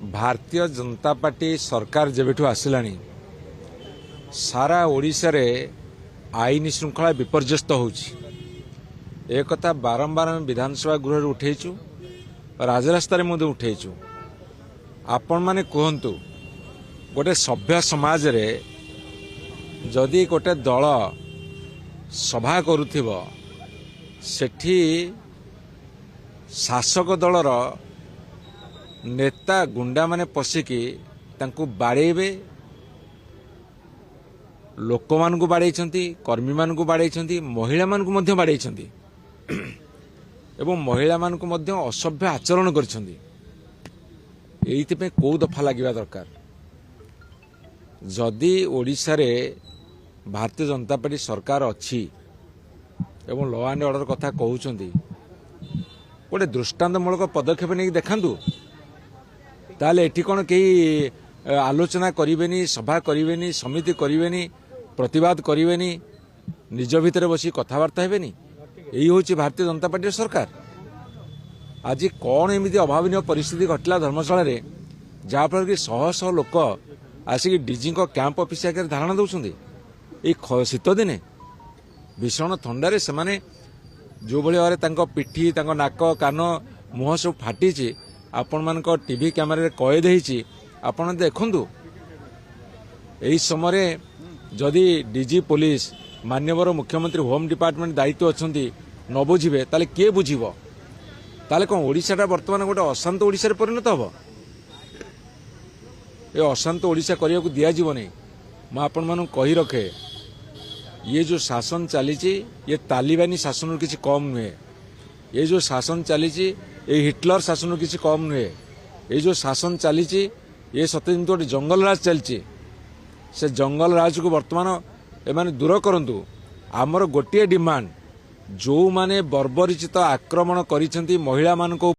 Bharatiya Janata party सरकार जेबेठू आसिलानी सारा ओडिशा रे आईन श्रृंखला विपर्यस्त होउछि। एक कथा बारंबार विधानसभा गृह उठेचु, राजरास्तार उठेचु। आपण माने कहंतु गोटे सभ्य समाज रे जदि गोटे दल सभा करुथिबो सेठी शासक दलर नेता गुंडा माने पशिकी तांकु बाड़ेबे, लोक मानकु बाड़ेइछंती, कर्मी मानकु बाड़ेइछंती, महिला मानकु मध्य बाड़ेइछंती एवं महिला मानकु मध्य असभ्य आचरण करिछंती। एइथिपे को दफा लागिबा दरकार। जदि ओडिशा रे भारतीय जनता पार्टी सरकार अछि एवं लॉ एंड ऑर्डर कथा कहउछंती, गोटे दृष्टांतमूलक पदक्षेप नहीं देखांतु, ताले एठी कोन केही आलोचना करिवेनी, सभा करिवेनी, समिति करिवेनी, प्रतिवाद करिवेनी, निज भितर बसी कथावार्ता हेबेनी। यही होची भारतीय जनता पार्टी सरकार। आज कौन एमती अभावनीय परिस्थिति घटला धर्मशाला रे, जहाँ फल कि शह शह लोक आसिक डीजी कैंप ऑफिस आगे धारणा दौरान शीत दिने भीषण थंडारे से जो भाई भाव पिठी, नाक, कान, मुह सब फाटी आपण मान टीवी कैमेरा कैद होती। आपण देखु यही समय जदि डीजी पुलिस माननीय मुख्यमंत्री होम डिपार्टमेंट दायित्व अच्छा न बुझे ताले किए बुझीब? ताले कौन ओडिशाटा बर्तमान गोटे अशांत ओडिशा रे परिणत हम? ये अशांत ओडिशा करने को दिया नहीं। मैं आपण मानू कही रखे, ये जो शासन चली ये तालिबानी शासन किसी कम नुहे। ये जो शासन चली ये हिटलर शासन किसी कम नुहे। ये जो शासन चली ये सत्य गोटे जंगल राज चलती, से जंगल राज को वर्तमान एमाने दूर करंतु। आमर गोटे डिमांड, जो माने बर्बरिचित आक्रमण करिसेंती महिला मान को